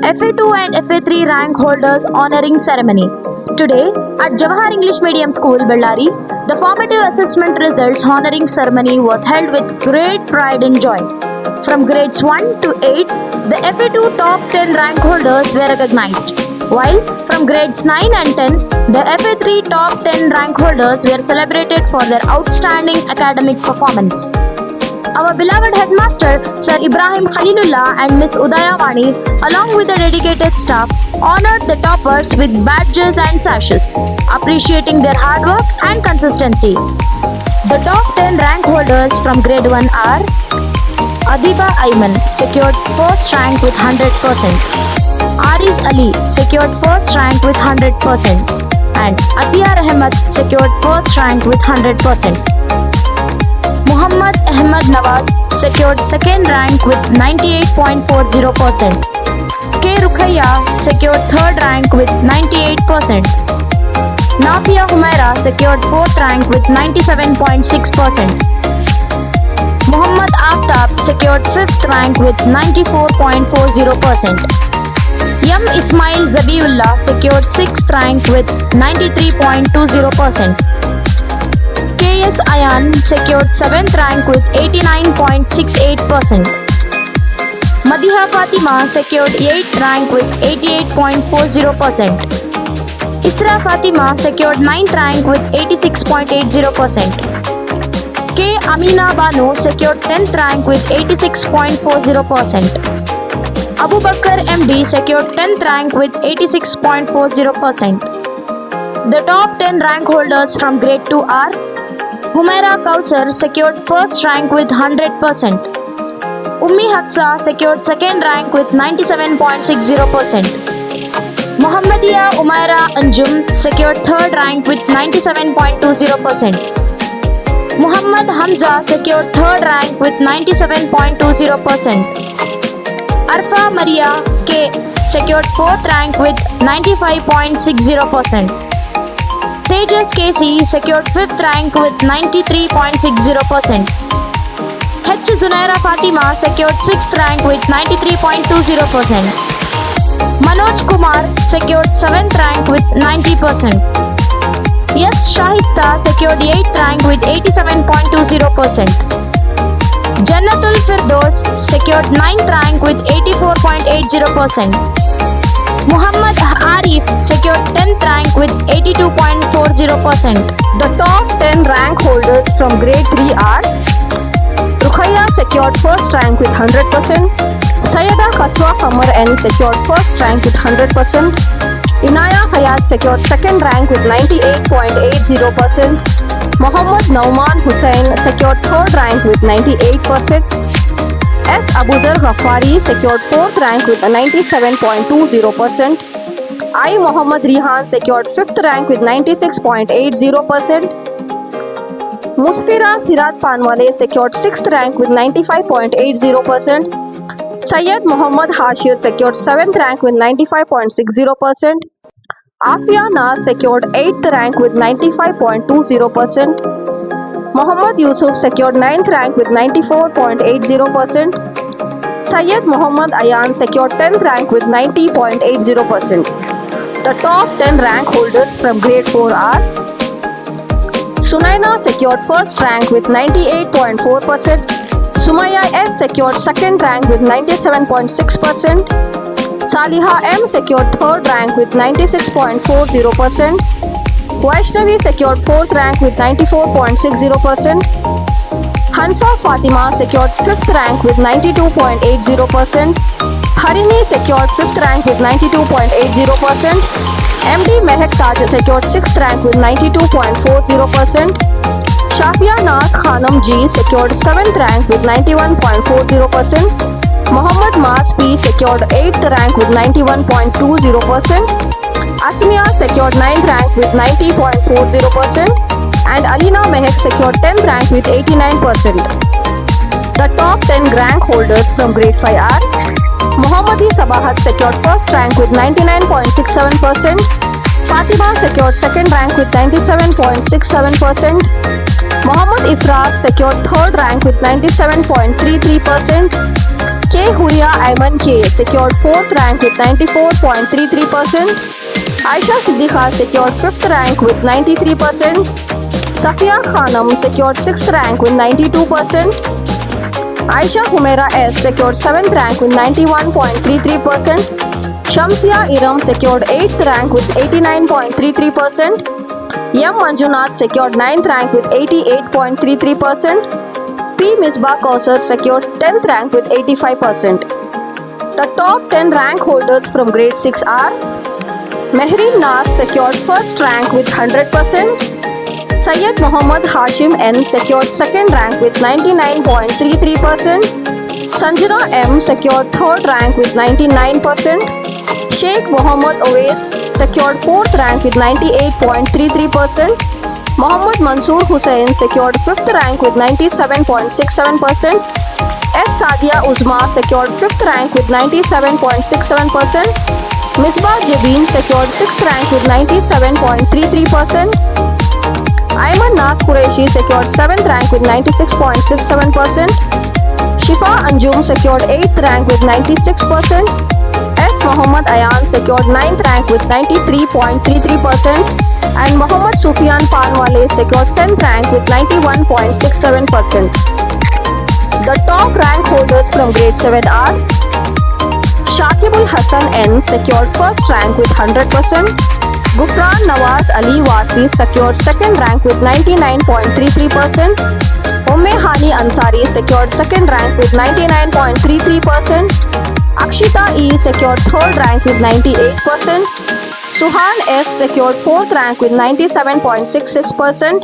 FA2 and FA3 rank holders honoring ceremony. Today, at Jawahar English Medium School, Bellary, the formative assessment results honoring ceremony was held with great pride and joy. From grades 1 to 8, the FA2 top 10 rank holders were recognized, while from grades 9 and 10, the FA3 top 10 rank holders were celebrated for their outstanding academic performance. Our beloved headmaster, Sir Ibrahim Khalilullah and Miss Udayawani, along with the dedicated staff, honored the toppers with badges and sashes, appreciating their hard work and consistency. The top 10 rank holders from grade 1 are Adiba Ayman, secured first rank with 100%. Ariz Ali, secured first rank with 100%. And Atiyar Ahmed, secured first rank with 100%. Muhammad Ahmed Nawaz secured second rank with 98.40%. K. Rukhaya secured third rank with 98%. Nafia Humaira secured fourth rank with 97.6%. Muhammad Aftab secured fifth rank with 94.40%. M. Ismail Zabiullah secured sixth rank with 93.20%. K.S. Ayan secured 7th rank with 89.68%. Madiha Fatima secured 8th rank with 88.40%. Isra Fatima secured 9th rank with 86.80%. K. Amina Banu secured 10th rank with 86.40%. Abu Bakr MD secured 10th rank with 86.40%. The top 10 rank holders from grade 2 are Humaira Kausar secured first rank with 100%. Ummi Hafsa secured second rank with 97.60%. Muhammadiya Umaira Anjum secured third rank with 97.20%. Muhammad Hamza secured third rank with 97.20%. Arfa Maria K secured fourth rank with 95.60%. Tejas KC secured 5th rank with 93.60%. H. Zunaira Fatima secured 6th rank with 93.20%. Manoj Kumar secured 7th rank with 90%. S. Shahista secured 8th rank with 87.20%. Jannatul Firdaus secured 9th rank with 84.80%. Muhammad Arif secured 10th rank with 82.40%. The top 10 rank holders from grade 3 are Rukhaya secured first rank with 100%. Sayyida Kaswa Qamar N secured first rank with 100%. Inaya Hayat secured second rank with 98.80%. Muhammad Nauman Hussain secured third rank with 98%. S. Abuzar Ghaffari secured 4th rank with 97.20%. I. Muhammad Rihan secured 5th rank with 96.80%. Musfira Sirat Panwale secured 6th rank with 95.80%. Syed Muhammad Hashir secured 7th rank with 95.60%. Afia Naz secured 8th rank with 95.20%. Muhammad Yusuf secured 9th rank with 94.80%. Syed Muhammad Ayan secured 10th rank with 90.80%. The top 10 rank holders from grade 4 are Sunaina secured first rank with 98.4%. Sumaya S secured second rank with 97.6%. Saliha M secured third rank with 96.40%. Vaishnavi secured 4th rank with 94.60%. Hanfa Fatima secured 5th rank with 92.80%. Harini secured 5th rank with 92.80%. MD Mehak Taj secured 6th rank with 92.40%. Shafia Naz Khanam G secured 7th rank with 91.40%. Muhammad Mas P secured 8th rank with 91.20%. Asmiya secured 9th rank with 90.40% and Alina Mehak secured 10th rank with 89%. The top 10 rank holders from grade 5 are Muhammadi Sabahat secured first rank with 99.67%. Fatima secured second rank with 97.67%. Muhammad Ifraq secured third rank with 97.33%. K. Huria Ayman K secured 4th rank with 94.33%. Aisha Siddiqa secured 5th rank with 93%. Safia Khanam secured 6th rank with 92%. Aisha Humaira S secured 7th rank with 91.33%. Shamsia Iram secured 8th rank with 89.33%. M. Manjunath secured 9th rank with 88.33%. P. Misbah Kausar secured 10th rank with 85%. The top 10 rank holders from grade 6 are Mehreen Nas secured 1st rank with 100%. Syed Muhammad Hashim N secured 2nd rank with 99.33%. Sanjana M secured 3rd rank with 99%. Sheikh Muhammad Owais secured 4th rank with 98.33%. Muhammad Mansoor Hussain secured 5th rank with 97.67%. S. Sadia Uzma secured 5th rank with 97.67%. Misbah Jabin secured 6th rank with 97.33%. Ayman Nas Qureshi secured 7th rank with 96.67%. Shifa Anjum secured 8th rank with 96%. S. Muhammad Ayan secured 9th rank with 93.33%. And Muhammad Sufyan Panwale secured 10th rank with 91.67%. The top rank holders from grade 7 are Shakibul Hassan N secured 1st rank with 100%. Gufran Nawaz Ali Wasi secured 2nd rank with 99.33%. Umme Hani Ansari secured 2nd rank with 99.33%. Akshita E secured 3rd rank with 98%. Suhan S secured 4th rank with 97.66%.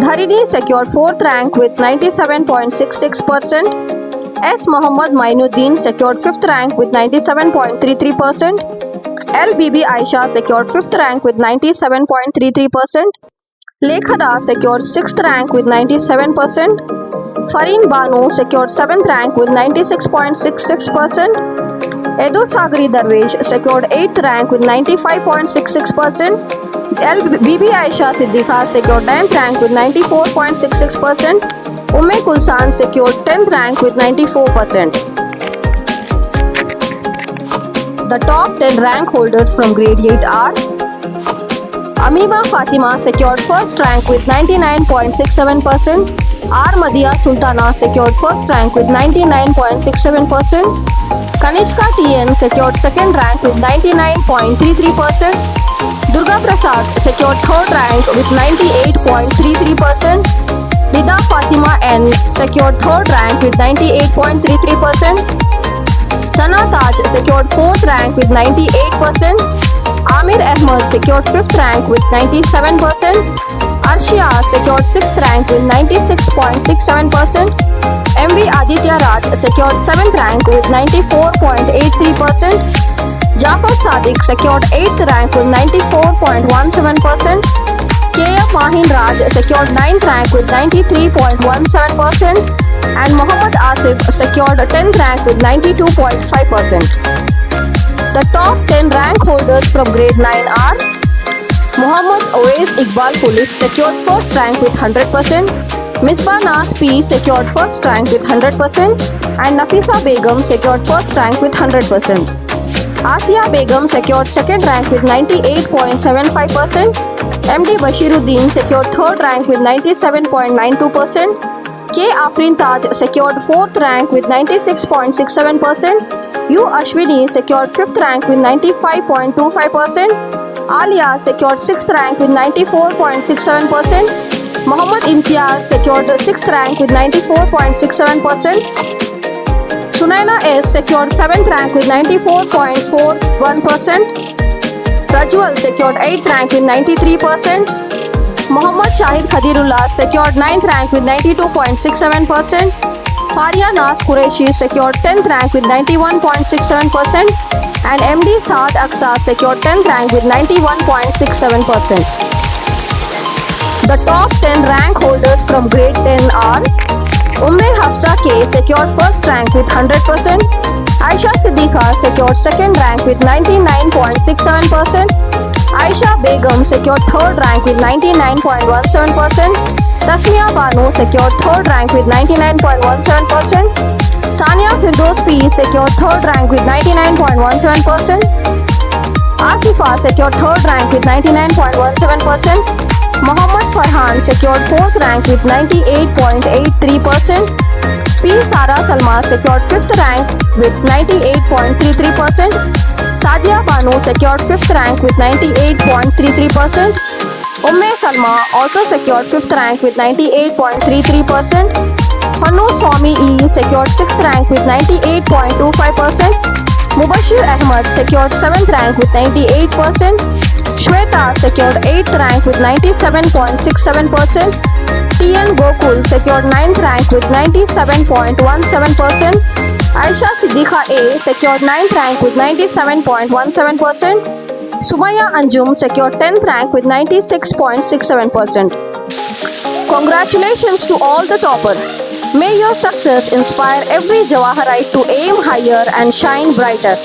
Dharini secured 4th rank with 97.66%. S. Muhammad Mainuddin secured 5th rank with 97.33%. L. Bibi Aisha secured 5th rank with 97.33%. Lekhada secured 6th rank with 97%. Fareen Banu secured 7th rank with 96.66%. Edo Sagri Darvesh secured 8th rank with 95.66%. L. Bibi Aisha Siddiqa secured 9th rank with 94.66%. Umme Kulsan secured 10th rank with 94%. The top 10 rank holders from grade 8 are Amiba Fatima secured 1st rank with 99.67%. R. Madhya Sultana secured 1st rank with 99.67%. Kanishka TN secured 2nd rank with 99.33%. Durga Prasad secured 3rd rank with 98.33%. Nida Fatima N secured 3rd rank with 98.33%. Sana Taj secured 4th rank with 98%. Amir Ahmed secured 5th rank with 97%. Arshia secured 6th rank with 96.67%. MV Aditya Raj secured 7th rank with 94.83%. Jafar Sadiq secured 8th rank with 94.17%. KF Mahin Raj secured 9th rank with 93.17%. And Muhammad Asif secured 10th rank with 92.5%. The top 10 rank holders from grade 9 are Muhammad Owais Iqbal Police secured 1st rank with 100%. Misbah Nas P secured 1st rank with 100%. And Nafisa Begum secured 1st rank with 100%. Asia Begum secured 2nd rank with 98.75%. MD Bashiruddin secured 3rd rank with 97.92%. K. Afrin Taj secured 4th rank with 96.67%. U. Ashwini secured 5th rank with 95.25%. Alia secured 6th rank with 94.67%. Muhammad Imtiaz secured 6th rank with 94.67%. Sunaina S secured 7th rank with 94.41%. Rajwal secured 8th rank with 93%. Muhammad Shahid Khadirullah secured 9th rank with 92.67%. Faria Nas Qureshi secured 10th rank with 91.67%. And MD Saad Aqsa secured 10th rank with 91.67%. The top 10 rank holders from grade 10 are Umme Hafsa K secured 1st rank with 100%. Aisha Siddiqa secured 2nd rank with 99.67%. Aisha Begum secured 3rd rank with 99.17%. Tasmia Banu secured 3rd rank with 99.17%. Sania Firdaus P secured third rank with 99.17%. Asifa secured third rank with 99.17%. Mohammad Farhan secured fourth rank with 98.83%. P. Sara Salma secured fifth rank with 98.33%. Sadia Banu secured fifth rank with 98.33%. Umme Salma also secured fifth rank with 98.33%. Hanu Swami E secured sixth rank with 98.25%. Mubashir Ahmad secured 7th rank with 98%. Shweta secured 8th rank with 97.67%. TN Gokul secured 9th rank with 97.17%. Aisha Siddiqa A secured 9th rank with 97.17%. Sumaya Anjum secured 10th rank with 96.67%. Congratulations to all the toppers. May your success inspire every Jawaharite to aim higher and shine brighter.